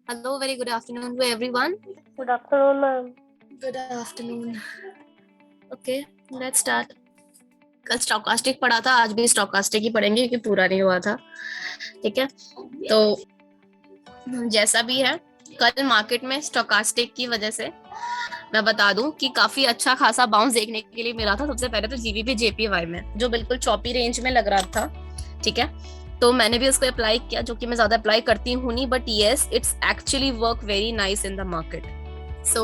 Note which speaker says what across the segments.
Speaker 1: Hello, very good afternoon to everyone.
Speaker 2: Good afternoon, ma'am.
Speaker 1: Good afternoon. Okay, let's start. कल stochastic पढ़ा था, आज भी स्टोकास्टिक ही पढ़ेंगे क्योंकि पूरा नहीं हुआ था. ठीक है, तो जैसा भी है, कल मार्केट में स्टोकास्टिक की वजह से मैं बता दूं कि काफी अच्छा खासा बाउंस देखने के लिए मिला था. सबसे पहले तो जीबीपी जेपीवाई में, जो बिल्कुल चॉपी रेंज में लग रहा था. ठीक है, तो मैंने भी उसको अप्लाई किया, जो कि मैं ज्यादा अप्लाई करती हूँ नहीं, but yes it's actually work very nice in the market. So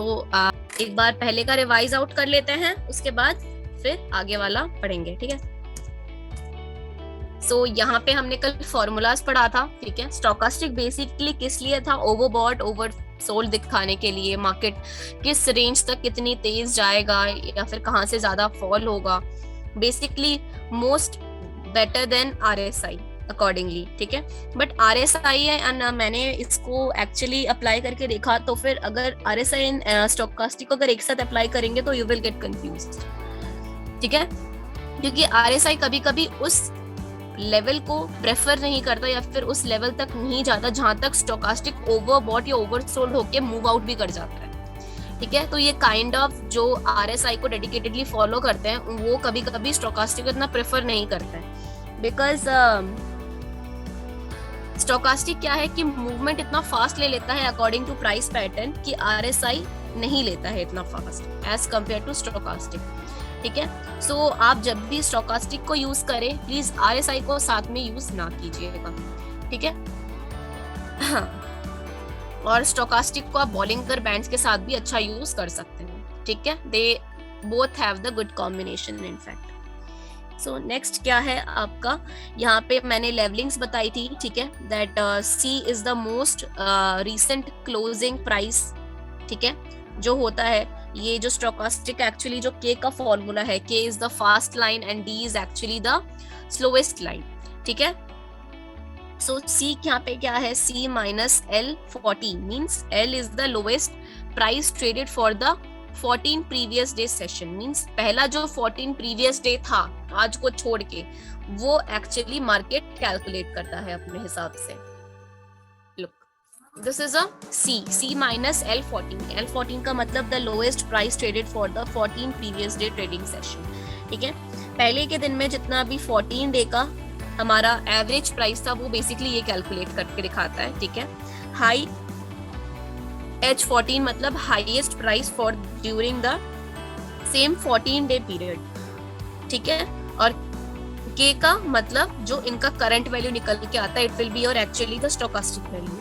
Speaker 1: एक बार पहले का रिवाइज आउट कर लेते हैं, उसके बाद फिर आगे वाला पढ़ेंगे. ठीक है, सो यहाँ पे हमने कल फॉर्मूलाज पढ़ा था. ठीक है, स्टोकास्टिक बेसिकली किस लिए था? ओवरबॉट ओवर सोल्ड दिखाने के लिए, मार्केट किस रेंज तक कितनी तेज जाएगा या फिर कहाँ से ज्यादा फॉल होगा. Basically most better than RSI accordingly. ठीक है, बट आरएसआई एंड मैंने इसको एक्चुअली अप्लाई करके देखा, तो फिर अगर आरएसआई एंड स्टोकास्टिक को अगर एक साथ अप्लाई करेंगे तो यू विल गेट कंफ्यूज्ड. ठीक है, क्योंकि आरएसआई कभी कभी उस लेवल को प्रेफर नहीं करता या फिर उस लेवल तक नहीं जाता जहां तक स्टोकास्टिक ओवरबॉट या ओवरसोल्ड होके मूव आउट भी कर जाता है. ठीक है, तो ये काइंड ऑफ जो आरएसआई को डेडिकेटेडली फॉलो करते हैं वो कभी कभी स्टोकास्टिक को इतना प्रेफर नहीं करते हैं, बिकॉज स्टोकास्टिक क्या है कि मूवमेंट इतना फास्ट ले लेता है अकॉर्डिंग टू प्राइस पैटर्न कि आरएसआई नहीं लेता है इतना fast as compare to stochastic. ठीक है, सो आप जब भी स्टोकास्टिक को यूज करें प्लीज आरएसआई को साथ में यूज ना कीजिएगा. ठीक है, और स्टोकास्टिक को आप बॉलिंगर बैंड्स के साथ भी अच्छा यूज कर सकते हैं. ठीक है, they both have the good combination in fact. So next क्या है आपका, यहाँ पे मैंने लेवलिंग्स बताई थी. ठीक है, that C is the most recent closing price. ठीक है, जो होता है ये जो स्टोकास्टिक एक्चुअली जो के का फॉर्मूला है, K is the fast line and D is actually the slowest line. ठीक है, सो सी यहाँ पे क्या है, C minus L 14 means L is the lowest price traded for the 14 previous day session. Means पहला जो 14 previous day था आज को छोड़ के, वो एक्चुअली मार्केट कैलकुलेट करता है अपने हिसाब से. This is a C. C minus L14. L14 का मतलब the lowest price traded for the 14 previous day trading session. ठीक है, पहले के दिन में जितना भी 14 डे का हमारा एवरेज प्राइस था वो बेसिकली ये कैलकुलेट करके दिखाता है. ठीक है, हाई H14 मतलब highest price for during the same 14 day period. ठीक है, और K का मतलब जो इनका करंट वैल्यू निकल के आता है, it will be your actually the stochastic value.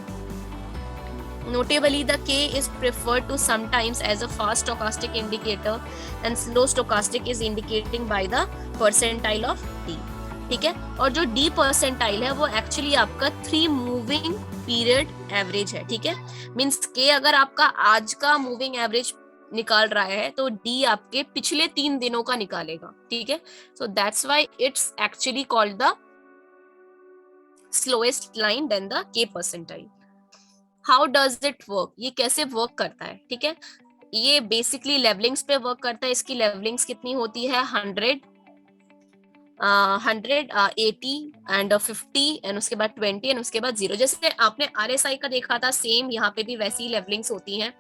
Speaker 1: Notably, the K is preferred to sometimes as a fast stochastic indicator and slow stochastic is indicating by the percentile of D. ठीक है, और जो D percentile है वो actually आपका 3 moving period average है. ठीक है, मीन्स K अगर आपका आज का मूविंग एवरेज निकाल रहा है तो D आपके पिछले 3 दिनों का निकालेगा. ठीक है, so that's why it's actually called the slowest line then the K percentile. How does it work, ये कैसे वर्क करता है? ठीक है, ये बेसिकली लेवलिंग्स पे वर्क करता है. इसकी लेवलिंग्स कितनी होती है? 100, 80 एंड 50 एंड उसके बाद 20 एंड उसके बाद 0. जैसे आपने आरएसआई का देखा था, सेम यहाँ पे भी वैसी लेवलिंग्स होती हैं.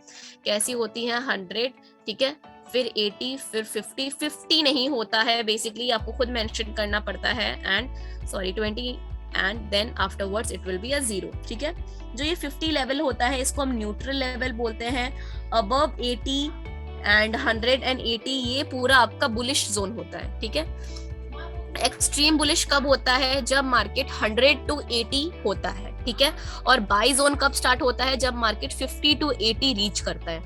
Speaker 1: कैसी होती हैं? 100, ठीक है, फिर 80, फिर 50 नहीं होता है, बेसिकली आपको खुद मेंशन करना पड़ता है, and sorry 20 and then afterwards it will be a 0. ठीक है, जो ये 50 लेवल होता है इसको हम न्यूट्रल लेवल बोलते हैं. अबव 80 एंड 180 ये पूरा आपका बुलिश जोन होता है. ठीक है, एक्सट्रीम बुलिश कब होता है? जब मार्केट 100 to 80 होता है. ठीक है, और बाई जोन कब स्टार्ट होता है? जब मार्केट 50 to 80 रीच करता है.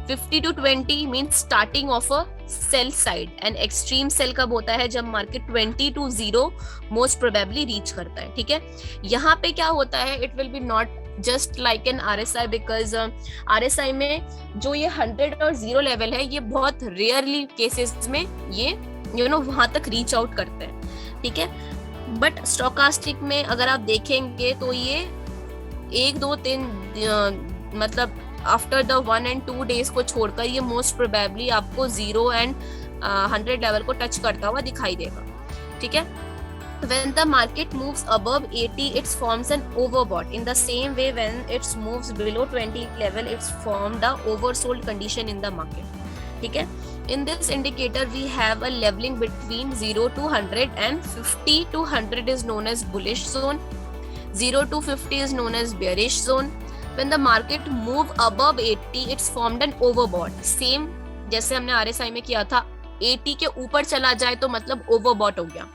Speaker 1: 50 to 20 means starting of a sell side, and extreme sell कब होता है? जब market 20 to 0 most probably reach करता है. ठीक है, यहाँ पे क्या होता है? It will be not just like an RSI, because RSI में जो ये 100 और 0 लेवल है ये बहुत रेयरली केसेस में ये वहां तक रीच आउट करते हैं. ठीक है, बट स्टोकास्टिक में अगर आप देखेंगे तो ये 1, 2, 3 मतलब आफ्टर द 1 and 2 डेज को छोड़कर ये मोस्ट प्रोबेबली आपको 0 and 100 लेवल को टच करता हुआ दिखाई देगा. ठीक है, When the market moves above 80, it forms an overbought. In the same way, when it moves below 20 level, it's formed a oversold condition in the market. ठीक है. In this indicator, we have a leveling between 0 to 100, and 50 to 100 is known as bullish zone. 0 to 50 is known as bearish zone. When the market move above 80, it's formed an overbought. Same जैसे हमने RSI में किया था, 80 के ऊपर चला जाए तो मतलब ओवरबॉट हो गया.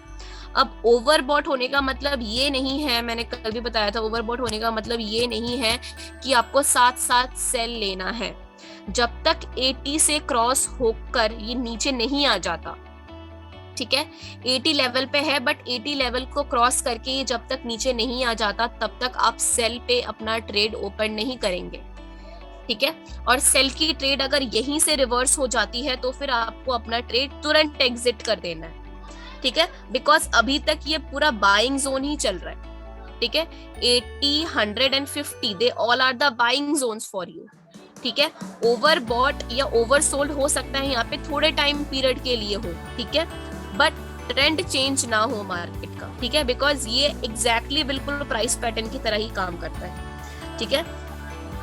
Speaker 1: अब ओवरबॉट होने का मतलब ये नहीं है, मैंने कल भी बताया था, ओवरबॉट होने का मतलब ये नहीं है कि आपको साथ साथ सेल लेना है. जब तक 80 से क्रॉस होकर ये नीचे नहीं आ जाता, ठीक है, 80 लेवल पे है बट 80 लेवल को क्रॉस करके ये जब तक नीचे नहीं आ जाता तब तक आप सेल पे अपना ट्रेड ओपन नहीं करेंगे. ठीक है. और सेल की ट्रेड अगर यहीं से रिवर्स हो जाती है तो फिर आपको अपना ट्रेड तुरंत एग्जिट कर देना है. ठीक है, बिकॉज अभी तक ये पूरा बाइंग जोन ही चल रहा है. ठीक है, 80, 100 and 50 they all are the buying zones for you. ठीक है, ओवरबॉट या ओवरसोल्ड हो सकता है यहाँ पे थोड़े टाइम पीरियड के लिए हो. ठीक है, बट ट्रेंड चेंज ना हो मार्केट का. ठीक है, बिकॉज ये एग्जैक्टली बिल्कुल प्राइस पैटर्न की तरह ही काम करता है. ठीक है,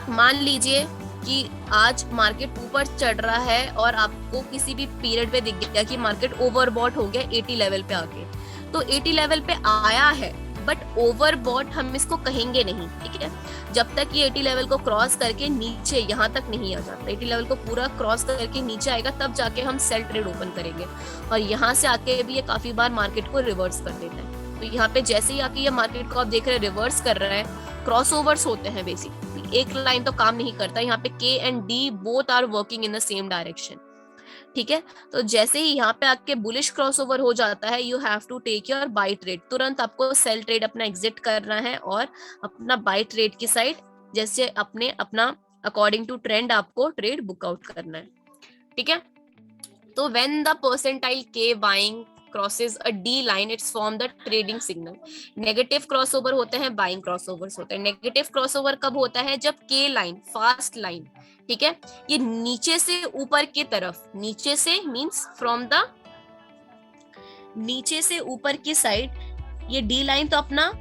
Speaker 1: मान लीजिए कि आज मार्केट ऊपर चढ़ रहा है और आपको किसी भी पीरियड पे दिख गया कि मार्केट ओवरबॉट हो गया 80 लेवल पे आके, तो 80 लेवल पे आया है बट ओवरबॉट हम इसको कहेंगे नहीं. ठीक है, जब तक ये 80 लेवल को क्रॉस करके नीचे यहाँ तक नहीं आ जाता, 80 लेवल को पूरा क्रॉस करके नीचे आएगा तब जाके हम सेल ट्रेड ओपन करेंगे. और यहाँ से आके भी ये काफी बार मार्केट को रिवर्स कर देता है. तो यहाँ पे जैसे ही आके ये मार्केट को आप देख रहे हैं रिवर्स कर रहा है, क्रॉस ओवर्स होते हैं बेसिकली. एक लाइन तो काम नहीं करता, यहाँ पे K and D both are working in the same direction. ठीक है, तो जैसे ही यहाँ पे आपके बुलिश क्रॉसओवर हो जाता है, you have to take your buy trade. तुरंत आपको सेल ट्रेड अपना एग्जिट करना है और अपना बाय ट्रेड की साइड जैसे अपना अकॉर्डिंग टू ट्रेंड आपको ट्रेड बुक आउट करना है. ठीक है, तो व्हेन द परसेंटाइल के buying crosses a D line, it's form the trading signal. Negative crossover होते हैं, बाइंग क्रॉसओवर्स होते हैं. नेगेटिव क्रॉसओवर कब होता है? जब के लाइन, फास्ट लाइन, ठीक है, ये नीचे से ऊपर की तरफ, नीचे से मींस फ्रॉम द नीचे से ऊपर की साइड, ये डी लाइन तो अपना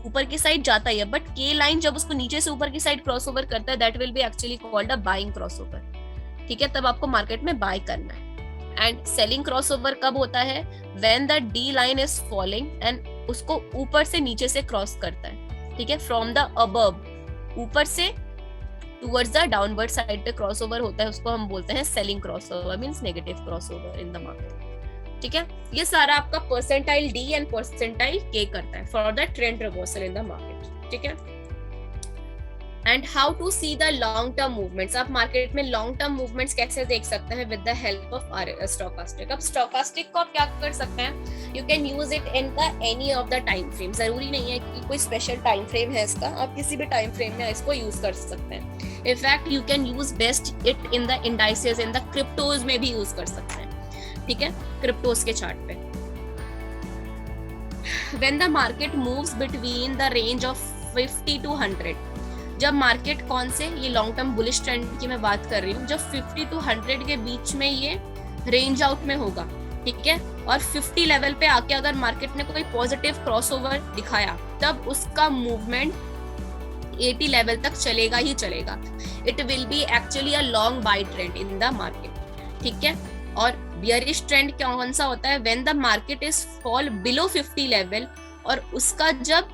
Speaker 1: ऊपर की साइड जाता ही है, बट के लाइन जब उसको नीचे से ऊपर की साइड क्रॉसओवर करता है, that will be actually called a buying crossover. ठीक है, तब आपको मार्केट में बाय करना है. एंड सेलिंग क्रॉसओवर कब होता है? When the D line is falling and उसको ऊपर से नीचे से क्रॉस करता है. ठीक है, फ्रॉम द अबव, ऊपर से टुवर्ड्स द डाउनवर्ड साइड पे क्रॉसओवर होता है, उसको हम बोलते हैं selling crossover, means negative crossover in the market. ठीक है, ये सारा आपका परसेंटाइल डी एंड परसेंटाइल के करता है for the trend reversal in the market. ठीक है, and how to see the long term movements. आप मार्केट में लॉन्ग टर्म मूवमेंट्स कैसे देख सकते हैं? With the help of stochastic. अब स्टोकास्टिक को आप क्या कर सकते हैं? You can use it in the any of the time frame. जरूरी नहीं है कि कोई स्पेशल टाइम फ्रेम है इसका, आप किसी भी टाइम फ्रेम में इसको यूज कर सकते हैं. In fact you can use best it in the indices, in the cryptos में भी यूज कर सकते हैं. ठीक है, क्रिप्टोज के चार्ट पे. When the market moves between the range of 50 to 100, जब मार्केट कौन से, ये लॉन्ग टर्म बुलिश ट्रेंड की मैं बात कर रही हूँ, जब 50 to 100 के बीच में ये रेंज आउट में होगा. ठीक है, और 50 लेवल पे आके अगर मार्केट ने कोई पॉजिटिव क्रॉसओवर दिखाया, तब उसका मूवमेंट 80 लेवल तक चलेगा ही चलेगा. It will be actually a long buy trend in the market. ठीक है, और बियरिश ट्रेंड कौन सा होता है? When the market is fall below 50 level और उसका जब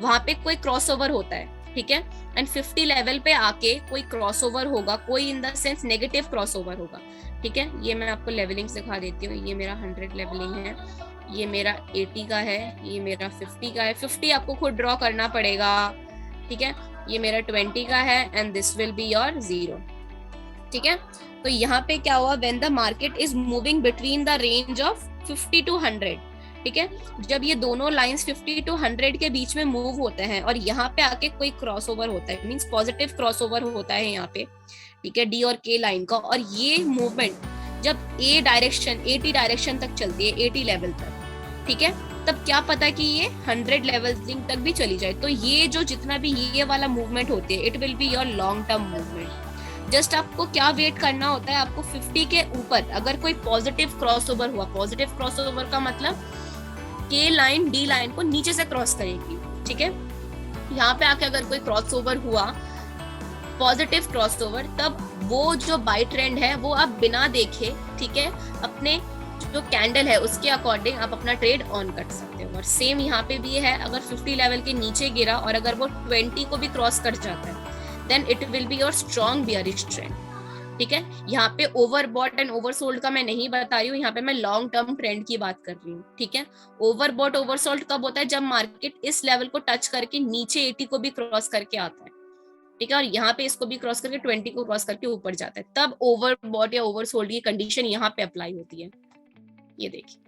Speaker 1: वहां पे कोई क्रॉसओवर होता है. ठीक है, एंड 50 लेवल पे आके कोई क्रॉसओवर होगा, कोई in the sense negative crossover होगा. ठीक है, ये मैं आपको लेवलिंग दिखा देती हूँ. ये मेरा 100 लेवलिंग है, ये मेरा 80 का है, ये मेरा 50 का है. 50 आपको खुद ड्रॉ करना पड़ेगा. ठीक है, ये मेरा 20 का है and this will be your 0. ठीक है, तो यहाँ पे क्या हुआ? When the market is moving between the range of 50 to 100. ठीक है, जब ये दोनों लाइंस 50 to 100 के बीच में मूव होते हैं और यहाँ पे आके कोई क्रॉसओवर होता है, मींस पॉजिटिव क्रॉसओवर होता है यहाँ पे. ठीक है, डी और के लाइन का, और ये मूवमेंट जब ए डायरेक्शन 80 डायरेक्शन तक चलती है, 80 लेवल तक. ठीक है, तब क्या पता कि ये 100 लेवल तक भी चली जाए, तो ये जो जितना भी ये वाला मूवमेंट होती है, it will be your long term movement. Just आपको क्या वेट करना होता है? आपको 50 के ऊपर अगर कोई पॉजिटिव क्रॉसओवर हुआ, पॉजिटिव क्रॉसओवर का मतलब के लाइन डी लाइन को नीचे से क्रॉस करेगी, ठीक है। यहाँ पे आके अगर कोई क्रॉस ओवर हुआ, पॉजिटिव क्रॉस ओवर, तब वो जो बाय ट्रेंड है वो आप बिना देखे, ठीक है, अपने जो कैंडल है उसके अकॉर्डिंग आप अपना ट्रेड ऑन कर सकते हो। और सेम यहाँ पे भी है, अगर 50 लेवल के नीचे गिरा और अगर वो 20 को भी क्रॉस कर जाता है, then it will be your strong bearish trend, ठीक है। यहाँ पे ओवरबॉट एंड ओवरसोल्ड का मैं नहीं बता रही हूँ, यहाँ पे मैं लॉन्ग टर्म ट्रेंड की बात कर रही हूँ, ठीक है। ओवरबॉट ओवरसोल्ड कब होता है? जब मार्केट इस लेवल को टच करके नीचे 80 को भी क्रॉस करके आता है, ठीक है, और यहाँ पे इसको भी क्रॉस करके 20 को क्रॉस करके ऊपर जाता है, तब ओवरबॉट या ओवरसोल्ड की कंडीशन यहाँ पे अप्लाई होती है। ये देखिए,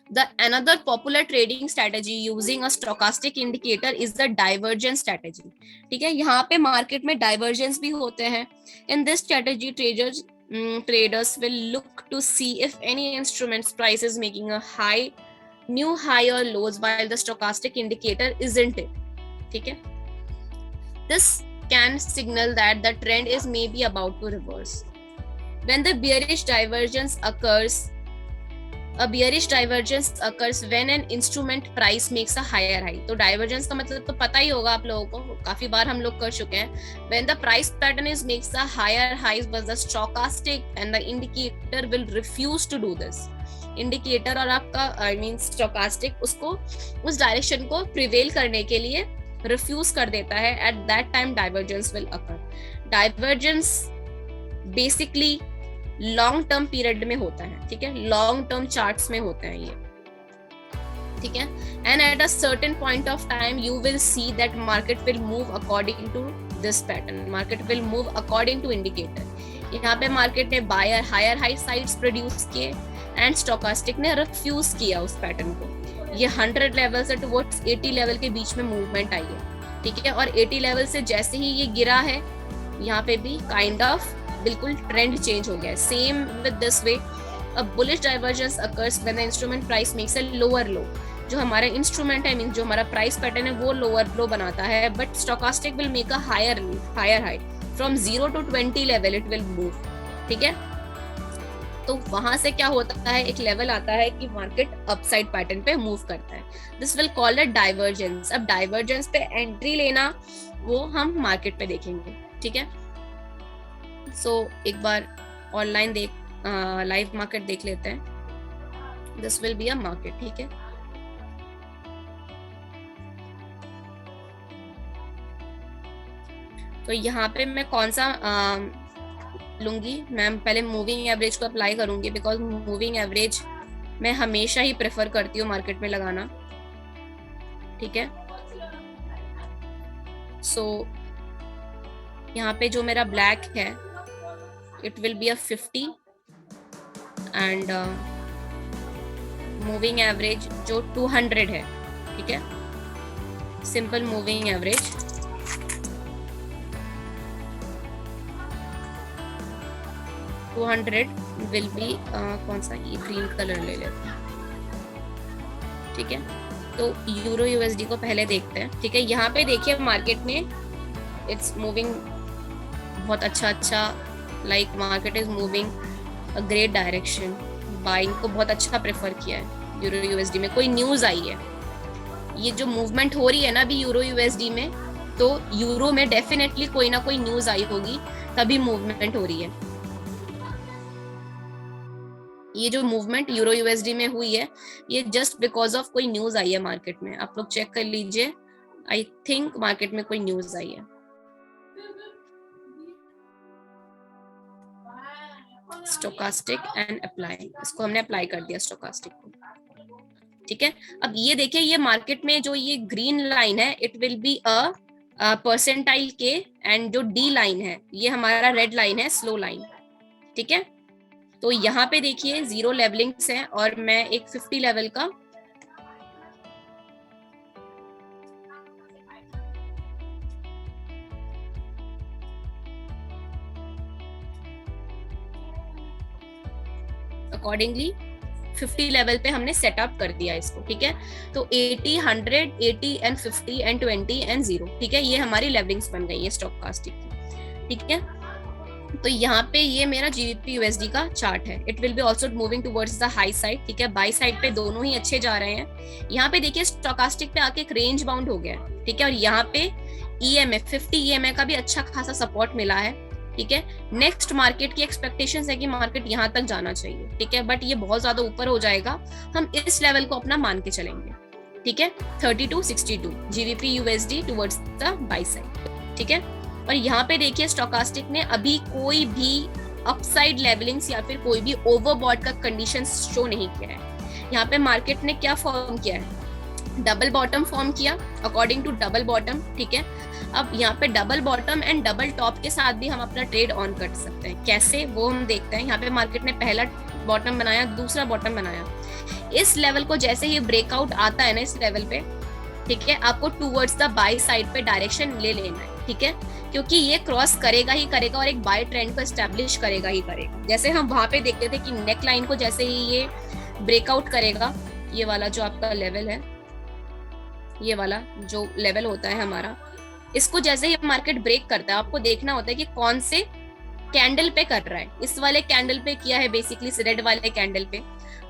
Speaker 1: the another popular trading strategy using a stochastic indicator is the divergence strategy, ठीक है। यहाँ पे मार्केट में डाइवर्जेंस भी होते हैं। in this strategy traders will look to see if any instrument's price is making a high, new high or lows while the stochastic indicator isn't it, ठीक है। this can signal that the trend is maybe about to reverse. when the bearish divergence occurs, a bearish divergence occurs when an instrument price makes a higher high. तो divergence का मतलब तो पता ही होगा आप लोगों को, काफी बार हम लोग कर चुके हैं। when the price pattern is makes a higher highs but the stochastic and the indicator will refuse to do this. indicator और आपका I mean stochastic उसको उस डायरेक्शन को प्रिवेल करने के लिए रिफ्यूज कर देता है, at that time divergence will occur. divergence basically long term period में होता है, ठीक है, लॉन्ग टर्म चार्ट्स में होता है ये, ठीक है। And at a certain point of time you will see that market will move according to this pattern, market will move according to indicator. यहाँ पे मार्केट ने buyer higher high sides produce किए एंड स्टोकास्टिक ने refuse किया उस pattern को। ये 100 level से टुवर्ड्स 80 लेवल के बीच में मूवमेंट आई है, ठीक है, और 80 लेवल से जैसे ही ये गिरा है, यहाँ पे भी काइंड ऑफ बिल्कुल ट्रेंड चेंज हो गया है। Same with this way a bullish divergence occurs when the instrument price makes a lower लो। जो हमारा इंस्ट्रूमेंट है, मींस जो हमारा प्राइस पैटर्न है, वो लोअर लो बनाता है, but stochastic will make a higher high from 0 to 20 level it will move, ठीक है। तो वहां से क्या होता है, एक लेवल आता है कि मार्केट अपसाइड पैटर्न पे मूव करता है। This will called a divergence. अब डाइवर्जेंस पे एंट्री लेना वो हम मार्केट पे देखेंगे, ठीक है। सो एक बार ऑनलाइन लाइव मार्केट देख लेते हैं। This will be a market, ठीक है। तो यहाँ पे मैं कौन सा लूंगी, मैं पहले मूविंग एवरेज को अप्लाई करूंगी, बिकॉज मूविंग एवरेज मैं हमेशा ही प्रेफर करती हूँ मार्केट में लगाना, ठीक है। सो यहाँ पे जो मेरा ब्लैक है, it will be a 50 and moving average जो 200 है, ठीक है, simple moving average. will be कौन सा, ये ग्रीन कलर ले लेते हैं, ठीक है। तो यूरो यूएसडी को पहले देखते हैं, ठीक है। यहाँ पे देखिए मार्केट में इट्स मूविंग बहुत अच्छा, like market is moving a great direction, buying को बहुत अच्छा प्रेफर किया है यूरो यूएसडी में। कोई न्यूज आई है, ये जो मूवमेंट हो रही है ना अभी यूरो यूएसडी में, तो यूरो में डेफिनेटली कोई ना कोई न्यूज आई होगी तभी मूवमेंट हो रही है। ये जो मूवमेंट यूरो यूएसडी में हुई है, ये जस्ट बिकॉज ऑफ कोई न्यूज आई है मार्केट में। आप लोग चेक कर लीजिए, आई थिंक मार्केट में कोई न्यूज आई है। स्टोकास्टिक एंड अप्लाई, इसको हमने अप्लाई कर दिया स्टोकास्टिक को, ठीक है। अब ये देखिए, ये मार्केट में जो ये ग्रीन लाइन है, it will be a percentile के, एंड जो डी लाइन है ये हमारा रेड लाइन है, स्लो लाइन, ठीक है। तो यहाँ पे देखिए 0 लेवलिंग्स है और मैं एक 50 लेवल का अकॉर्डिंगली 50 लेवल पे हमने सेटअप कर दिया इसको, ठीक है। तो 80, 100, 80 एंड 50 एंड 20 एंड 0, ठीक है, ये हमारी लेवलिंग्स बन गई है स्टॉककास्टिक की, ठीक है। तो यहाँ पे ये मेरा जीबीपी यूएसडी का चार्ट है। It will be also moving towards the high side, ठीक है, बाई साइड पे दोनों ही अच्छे जा रहे हैं। यहाँ पे देखिए स्टोकास्टिक पे आके एक रेंज बाउंड हो गया है, ठीक है, और यहाँ पे ईएमए 50 ईएमए का भी अच्छा खासा सपोर्ट मिला है, ठीक है। नेक्स्ट मार्केट की एक्सपेक्टेशंस है कि मार्केट यहाँ तक जाना चाहिए, ठीक है, बट ये बहुत ज्यादा ऊपर हो जाएगा, हम इस लेवल को अपना मान के चलेंगे, ठीक है, 3262 GBP USD towards the by side, ठीक है। और यहाँ पे देखिए स्टोकास्टिक ने अभी कोई भी अपसाइड लेवलिंग्स या फिर कोई भी ओवरबॉट का कंडीशन शो नहीं किया है। यहाँ पे मार्केट ने क्या फॉर्म किया है, डबल बॉटम फॉर्म किया अकॉर्डिंग टू डबल बॉटम, ठीक है। अब यहाँ पे double bottom and double top के साथ भी हम अपना ट्रेड ऑन कर सकते हैं, कैसे वो हम देखते हैं। यहाँ पे मार्केट ने पहला बॉटम बनाया, दूसरा बॉटम बनाया, इस लेवल को जैसे ही ब्रेकआउट आता है ना इस लेवल पे, ठीक है, आपको टूवर्ड्स द बाई साइड पे डायरेक्शन ले लेना है, ठीक है, क्योंकि ये क्रॉस करेगा ही करेगा और एक बाय ट्रेंड को एस्टेब्लिश करेगा ही करेगा। जैसे हम वहां पे देखते थे कि नेक लाइन को जैसे ही ये ब्रेकआउट करेगा, ये वाला जो आपका लेवल है, ये वाला जो लेवल होता है हमारा, इसको जैसे ही मार्केट ब्रेक करता है, आपको देखना होता है कि कौन से कैंडल पे कर रहा है। इस वाले कैंडल पे किया है बेसिकली, रेड वाले कैंडल पे,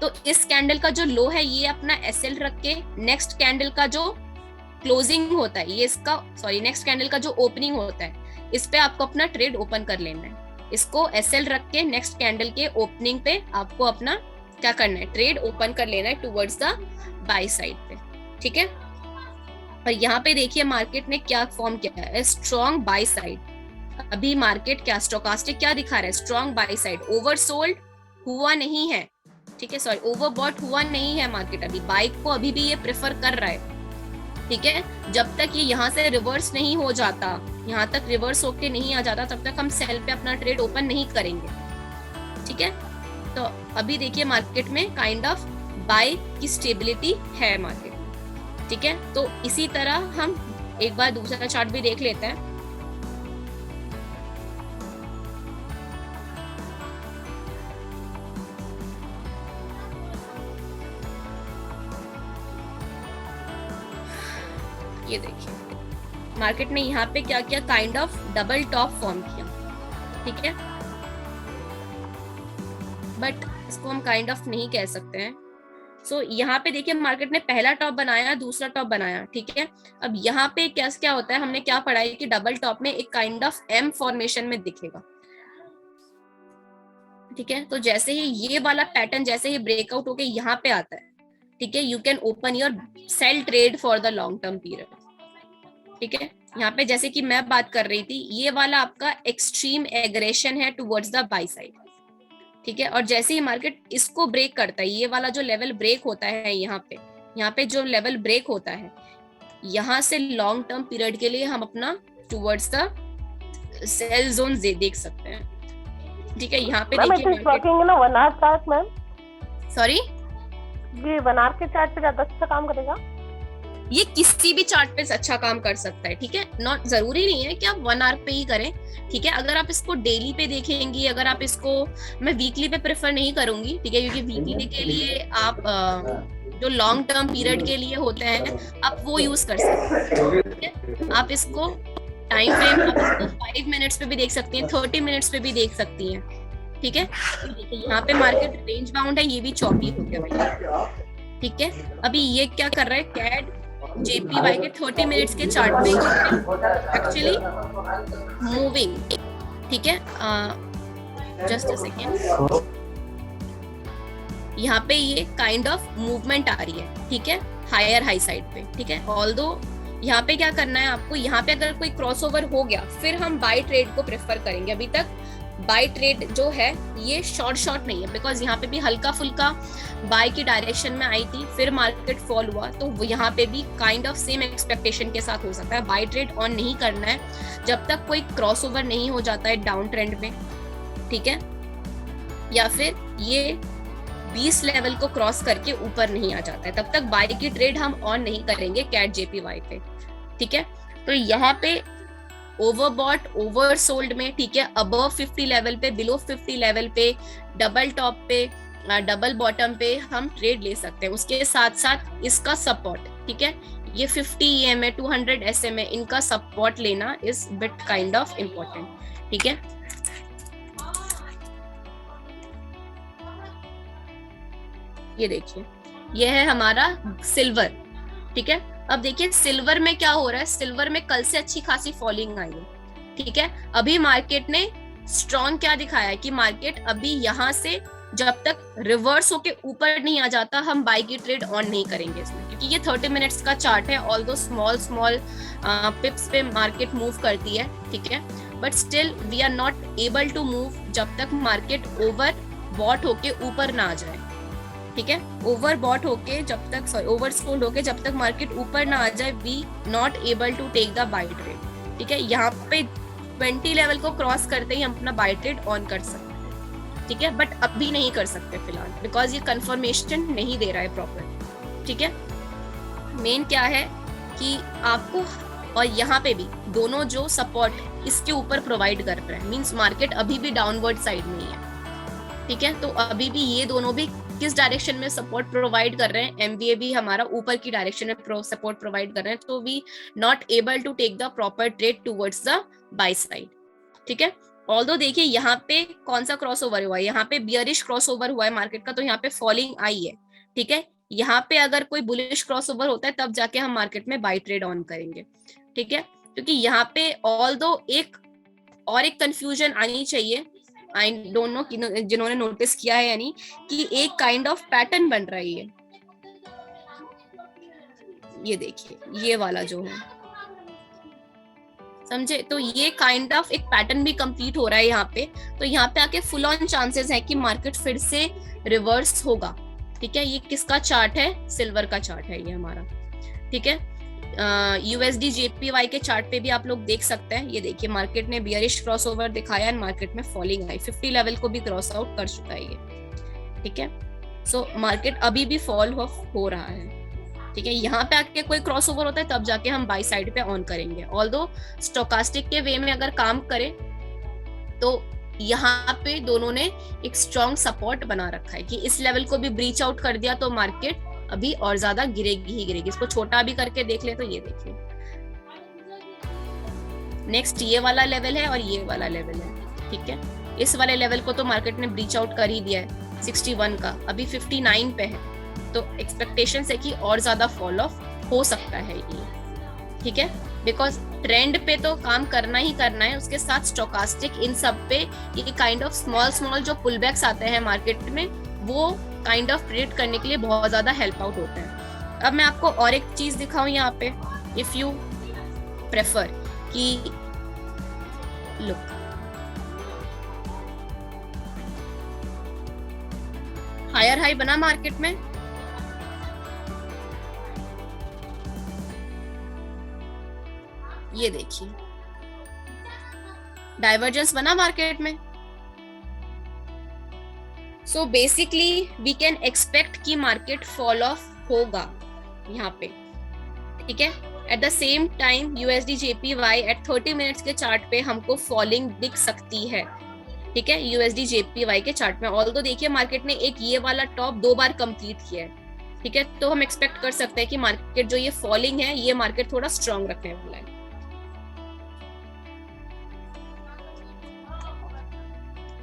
Speaker 1: तो इस कैंडल का जो लो है ये अपना एसएल रख के नेक्स्ट कैंडल का जो क्लोजिंग होता है, ये इसका सॉरी नेक्स्ट कैंडल का जो ओपनिंग होता है, इस पे आपको अपना ट्रेड ओपन कर लेना है। इसको एसएल रख के नेक्स्ट कैंडल के ओपनिंग पे आपको अपना क्या करना है, ट्रेड ओपन कर लेना है टुवर्ड्स द बाय साइड पे, ठीक है। और यहाँ पे देखिए मार्केट ने क्या फॉर्म किया है, स्ट्रॉन्ग बाय साइड। अभी मार्केट क्या स्टोकास्टिक क्या दिखा रहा है, स्ट्रॉन्ग बाय साइड, ओवरसोल्ड हुआ नहीं है, ठीक है, सॉरी ओवरबॉट हुआ नहीं है मार्केट, अभी बाय को अभी भी ये प्रेफर कर रहा है, ठीक है। जब तक ये यहाँ से रिवर्स नहीं हो जाता, यहाँ तक रिवर्स होके नहीं आ जाता, तब तक हम सेल पे अपना ट्रेड ओपन नहीं करेंगे, ठीक है। तो अभी देखिए मार्केट में काइंड ऑफ बाय की स्टेबिलिटी है मार्केट में, ठीक है। तो इसी तरह हम एक बार दूसरा चार्ट भी देख लेते हैं। ये देखिए मार्केट ने यहाँ पे क्या किया, kind of double top form किया, ठीक है, बट इसको हम काइंड ऑफ नहीं कह सकते हैं। सो यहाँ पे देखिए मार्केट ने पहला टॉप बनाया, दूसरा टॉप बनाया, ठीक है। अब यहाँ पे क्या होता है, हमने क्या पढ़ा है कि डबल टॉप में एक काइंड ऑफ एम फॉर्मेशन में दिखेगा, ठीक है। तो जैसे ही ये वाला पैटर्न जैसे ही ब्रेकआउट होके यहाँ पे आता है, ठीक है, you can open your sell trade for the long term period, ठीक है। यहाँ पे जैसे कि मैं बात कर रही थी, ये वाला आपका एक्सट्रीम एग्रेशन है टुवर्ड्स द बाय साइड, ठीक है। और जैसे ही मार्केट इसको ब्रेक करता है, ये वाला जो लेवल ब्रेक होता है यहाँ पे जो लेवल ब्रेक होता है, यहाँ से लॉन्ग टर्म पीरियड के लिए हम अपना टुवर्ड्स द सेल जोन देख सकते हैं, ठीक है। यहाँ पे देखिए सॉरी
Speaker 2: ये 1 आवर के चार्ट पे ज्यादा अच्छा काम करेगा,
Speaker 1: ये किसी भी चार्ट पे अच्छा काम कर सकता है, ठीक है। नॉट जरूरी नहीं है कि आप 1 आवर पे ही करें, ठीक है। अगर आप इसको डेली पे देखेंगी, अगर आप इसको, मैं वीकली पे प्रेफर नहीं करूंगी, ठीक है, क्योंकि वीकली के लिए आप जो लॉन्ग टर्म पीरियड के लिए होते हैं आप वो यूज कर सकते हैं, ठीक है। आप इसको टाइम फ्रेम आप इसको 5 मिनट्स पे भी देख सकती हैं, 30 मिनट्स पे भी देख सकती हैं, ठीक है। यहाँ पे मार्केट रेंज बाउंड है, ये भी चौपी हो गया भाई, ठीक है। अभी ये क्या कर रहा है, कैड जेपीवाई के 30 मिनट्स के चार्ट पे एक्चुअली मूविंग, ठीक है। जस्ट अ सेकेंड, यहाँ पे ये काइंड ऑफ मूवमेंट आ रही है, ठीक है, हायर हाई साइड पे, ठीक है। ऑल्दो यहाँ पे क्या करना है आपको, यहाँ पे अगर कोई क्रॉसओवर हो गया फिर हम बाय ट्रेड को प्रेफर करेंगे। अभी तक बाय ट्रेड जो है ये शॉर्ट नहीं है, बिकॉज यहाँ पे भी हल्का फुल्का बाय की डायरेक्शन में आई थी, फिर मार्केट फॉल हुआ, तो यहाँ पे भी काइंड ऑफ सेम एक्सपेक्टेशन के साथ हो सकता है। बाय ट्रेड ऑन नहीं करना है जब तक कोई क्रॉसओवर नहीं हो जाता है डाउन ट्रेंड में, ठीक है, या फिर ये 20 लेवल को क्रॉस करके ऊपर नहीं आ जाता है, तब तक बाय की ट्रेड हम ऑन नहीं करेंगे कैट जेपीवाई पे, ठीक है। तो यहाँ पे ओवरबॉट ओवरसोल्ड में, ठीक है, अबव 50 लेवल पे, बिलो 50 लेवल पे, डबल टॉप पे, डबल बॉटम पे हम ट्रेड ले सकते हैं। उसके साथ साथ इसका सपोर्ट, ठीक है, ये 50 EMA 200 SMA इनका सपोर्ट लेना is bit kind of important, ठीक है। ये देखिए, ये है हमारा सिल्वर, ठीक है। अब देखिए सिल्वर में क्या हो रहा है, सिल्वर में कल से अच्छी खासी फॉलिंग आई है, ठीक है। अभी मार्केट ने स्ट्रॉन्ग क्या दिखाया है कि मार्केट अभी यहाँ से जब तक रिवर्स होके ऊपर नहीं आ जाता हम बाय की ट्रेड ऑन नहीं करेंगे इसमें, क्योंकि ये 30 मिनट्स का चार्ट है। ऑल्दो स्मॉल स्मॉल पिप्स पे मार्केट मूव करती है, ठीक है, but still we are not able to move जब तक मार्केट ओवर बॉट होके ऊपर ना आ जाए, ठीक है। ओवर बॉट होके जब तक, सॉरी ओवर सोल्ड होके जब तक मार्केट ऊपर ना आ जाए, we not able to take the buy trade, ठीक है। यहाँ पे 20 लेवल को क्रॉस करते ही हम अपना बाय ट्रेड ऑन कर सकते हैं, ठीक है, बट अभी नहीं कर सकते फिलहाल, बिकॉज ये कंफर्मेशन नहीं दे रहा है प्रॉपर, ठीक है। मेन क्या है कि आपको, और यहाँ पे भी दोनों जो सपोर्ट इसके ऊपर प्रोवाइड कर रहे हैं, मींस मार्केट अभी भी डाउनवर्ड साइड में ही है, ठीक है। तो अभी भी ये दोनों भी किस डायरेक्शन में सपोर्ट प्रोवाइड कर रहे हैं, एमवीए भी हमारा ऊपर की डायरेक्शन में सपोर्ट प्रोवाइड कर रहे हैं, तो we not able to take the proper trade towards the buy side, ठीक है। ऑल्दो देखिए यहाँ पे कौन सा क्रॉसओवर हुआ है, यहाँ पे बियरिश क्रॉसओवर हुआ है मार्केट का, तो यहाँ पे फॉलिंग आई है, ठीक है। यहाँ पे अगर कोई बुलिश क्रॉसओवर होता है तब जाके हम मार्केट में बाय ट्रेड ऑन करेंगे, ठीक है, क्योंकि यहाँ पे ऑल्दो एक और एक कंफ्यूजन आनी चाहिए, आई डोंट नो जिन्होंने नोटिस किया है, यानी कि एक काइंड ऑफ पैटर्न बन रही है, ये देखिए ये वाला जो है, समझे, तो ये काइंड ऑफ एक पैटर्न भी कंप्लीट हो रहा है यहाँ पे। तो यहाँ पे आके फुल ऑन चांसेस है कि मार्केट फिर से रिवर्स होगा, ठीक है। ये किसका चार्ट है, सिल्वर का चार्ट है ये हमारा, ठीक है। यूएसडी जेपीवाई के चार्ट पे भी आप लोग देख सकते हैं, ये देखिए मार्केट ने बियरिश क्रॉसओवर दिखाया एंड मार्केट में फॉलिंग आई, 50 लेवल को भी क्रॉस आउट कर चुका है ये, ठीक है। सो मार्केट अभी भी फॉल हो रहा है, ठीक है। यहाँ पे आके कोई क्रॉसओवर होता है तब जाके हम बाय साइड पे ऑन करेंगे। ऑल्दो स्टोकास्टिक के वे में अगर काम करें तो यहाँ पे दोनों ने एक स्ट्रॉन्ग सपोर्ट बना रखा है कि इस लेवल को भी ब्रीच आउट कर दिया तो मार्केट अभी और ज्यादा गिरेगी ही गिरेगी। इसको छोटा भी करके देख ले तो ये देखिए, नेक्स्ट ये वाला लेवल है और ये वाला लेवल है, ठीक है। इस वाले लेवल को तो मार्केट ने ब्रीच आउट कर ही दिया है 61 का, अभी 59 पे है, तो एक्सपेक्टेशन है कि और ज्यादा फॉल ऑफ हो सकता है ये, ठीक है। बिकॉज ट्रेंड पे तो काम करना ही करना है, उसके साथ स्टोकास्टिक इन सब पे ये काइंड ऑफ स्मॉल स्मॉल जो पुलबैक्स आते हैं मार्केट में वो काइंड ऑफ प्रेडिक्ट करने के लिए बहुत ज्यादा हेल्प आउट होता है। अब मैं आपको और एक चीज दिखाऊं यहाँ पे, इफ यू प्रेफर कि लुक, हायर हाई बना मार्केट में, ये देखिए डाइवर्जेंस बना मार्केट में। So basically we can expect कि मार्केट फॉल ऑफ होगा यहाँ पे, ठीक है। At the same time USD JPY at 30 minutes के चार्ट पे हमको फॉलिंग दिख सकती है, ठीक है, यूएसडी जेपीवाई के चार्ट में। ऑल्दो देखिए मार्केट ने एक ये वाला टॉप 2 बार कंप्लीट किया है, ठीक है, तो हम एक्सपेक्ट कर सकते हैं कि मार्केट जो ये फॉलिंग है ये मार्केट थोड़ा स्ट्रॉन्ग रखने वाला है।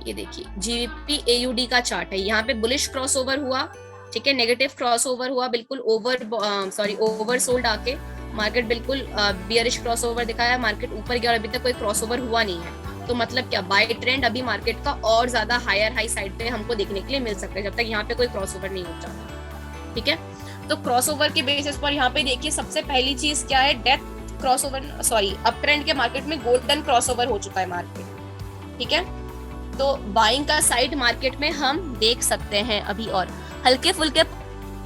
Speaker 1: ये देखिए जीबीपी एयूडी का चार्ट है, यहाँ पे बुलिश क्रॉसओवर हुआ, ठीक है, नेगेटिव क्रॉसओवर हुआ, बिल्कुल ओवर सोल्ड आके मार्केट बिल्कुल बियरिश क्रॉसओवर दिखाया, मार्केट ऊपर गया और अभी तक कोई क्रॉसओवर हुआ नहीं है, तो मतलब क्या बाय ट्रेंड अभी मार्केट का और ज्यादा हायर हाई साइड पे हमको देखने के लिए मिल सकता है जब तक यहाँ पे कोई क्रॉसओवर नहीं हो जाता, ठीक है। तो क्रॉसओवर के बेसिस पर यहाँ पे देखिए सबसे पहली चीज क्या है, death crossover, sorry up trend के मार्केट में गोल्डन क्रॉसओवर हो चुका है मार्केट, ठीक है। तो बाइंग का साइड मार्केट में हम देख सकते हैं अभी, और हल्के फुल्के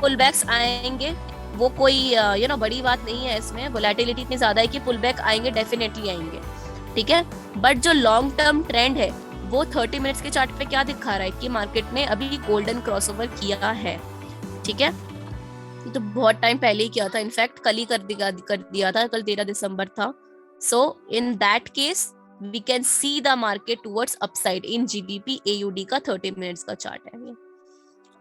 Speaker 1: पुलबैक्स आएंगे, वो कोई बड़ी बात नहीं है इसमें, वोलेटिलिटी इतनी ज्यादा है कि पुलबैक आएंगे, डेफिनेटली आएंगे, ठीक है। बट जो लॉन्ग टर्म ट्रेंड है वो 30 मिनट्स के चार्ट पे क्या दिखा रहा है कि मार्केट ने अभी गोल्डन क्रॉसओवर किया है, ठीक है। तो बहुत टाइम पहले ही किया था, इनफैक्ट कल ही कर दिया था, कल 13 दिसंबर था। So in that case we can see the market towards upside in GBP AUD का 30 मिनट्स का चार्ट है ये,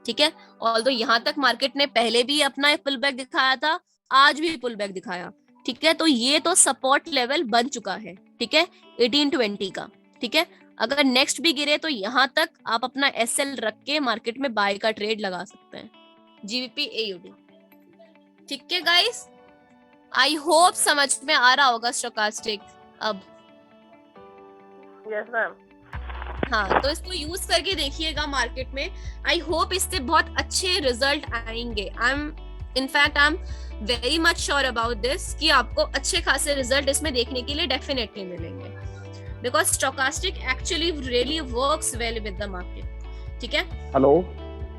Speaker 1: ठीक है। ऑल्दो यहाँ तक मार्केट ने पहले भी अपना एक पुल बैक दिखाया था, आज भी पुल बैक दिखाया, ठीक है। तो ये तो सपोर्ट लेवल बन चुका है, ठीक है, 1820 का, ठीक है। अगर नेक्स्ट भी गिरे तो यहाँ तक आप अपना SL रख के मार्केट में बाय का ट्रेड लगा सकते हैं, GBP AUD। ठीक है गाइस, आई होप समझ में आ रहा होगा स्टोकास्टिक अब।
Speaker 2: Yes ma'am.
Speaker 1: हाँ, तो इसको यूज करके देखिएगा मार्केट में। आई होप इससे बहुत अच्छे रिजल्ट आएंगे। I am very much sure about this कि आपको अच्छे खासे रिजल्ट इसमें देखने के लिए डेफिनेटली मिलेंगे, because stochastic actually really works well with the market. ठीक है।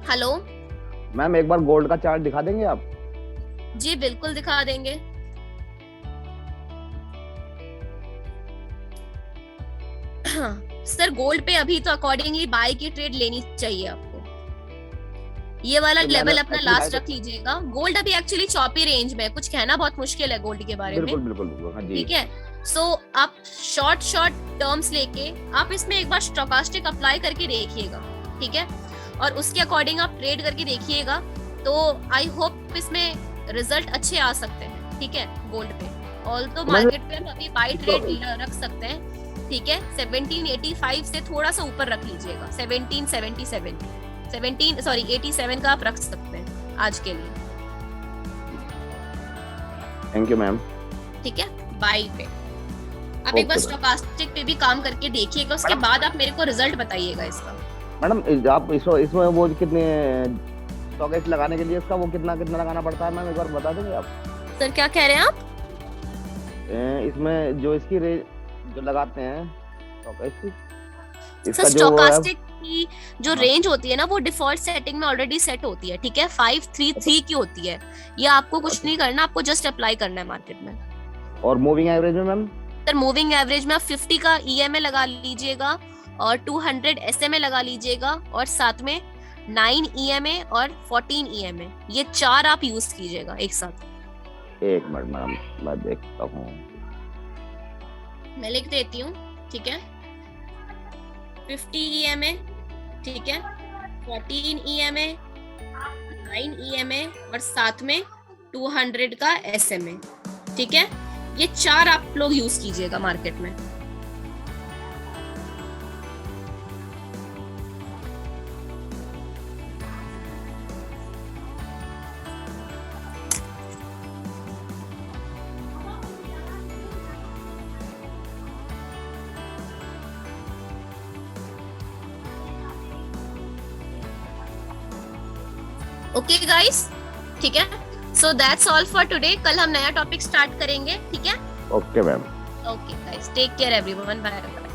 Speaker 1: हेलो
Speaker 3: मैम, एक बार गोल्ड का चार्ट दिखा देंगे आप?
Speaker 1: जी बिल्कुल दिखा देंगे। सर गोल्ड पे अभी तो अकॉर्डिंगली बाय की ट्रेड लेनी चाहिए आपको। ये वाला
Speaker 3: तो
Speaker 1: लेवल अपना लास्ट रख लीजिएगा। गोल्ड अभी एक्चुअली चॉपी रेंज में है, कुछ कहना बहुत मुश्किल है गोल्ड के बारे में।
Speaker 3: बिल्कुल हाँ जी।
Speaker 1: ठीक है, सो आप शॉर्ट टर्म्स लेके आप इसमें एक बार स्टोकास्टिक अप्लाई करके देखिएगा। ठीक है, और उसके अकॉर्डिंग आप ट्रेड करके देखिएगा, तो आई होप इसमें रिजल्ट अच्छे आ सकते हैं। ठीक है, गोल्ड पे ऑल्दो मार्केट पे हम अभी बाय ट्रेड रख सकते हैं। ठीक है, 1785 से थोड़ा सा ऊपर रख लीजिएगा, 87 का आप रख सकते हैं आज के लिए।
Speaker 3: Thank you ma'am.
Speaker 1: ठीक है, बाय पे आप एक बार स्टोकास्टिक पे भी काम करके देखिएगा, उसके बाद आप मेरे को रिजल्ट बताइएगा इसका।
Speaker 3: मैडम, आप इसमें वो कितने स्टॉकेज लगाने के लिए इसका वो कितना लगाना पड़ता है मैम, एक बार बता देंगे आप?
Speaker 1: सर क्या कह रहे हैं आप?
Speaker 3: इसमें जो इसकी रेंज जो लगाते हैं
Speaker 1: सर स्टोकास्टिक की जो रेंज होती है ना, वो डिफॉल्ट सेटिंग में ऑलरेडी सेट होती है। ठीक है, 533 की होती है। ये आपको कुछ नहीं करना, आपको जस्ट अप्लाई करना है मार्केट में।
Speaker 3: और मूविंग एवरेज में मैम?
Speaker 1: सर मूविंग एवरेज में आप 50 का EMA लगा लीजिएगा और 200 SMA लगा लीजिएगा, और साथ में 9 EMA और 14 EMA, ये 4 आप यूज कीजिएगा एक साथ।
Speaker 3: एक मिनट मैम, मैं देखता हूँ,
Speaker 1: मैं लिख देती हूँ। ठीक है, 50 EMA, ठीक है, 14 EMA, 9 EMA और साथ में 200 का SMA। ठीक है, ये 4 आप लोग यूज कीजिएगा मार्केट में। ओके गाइस, ठीक है, so that's all for today. कल हम नया टॉपिक स्टार्ट करेंगे। ठीक है,
Speaker 3: okay ma'am.
Speaker 1: Okay guys, take care everyone, bye bye.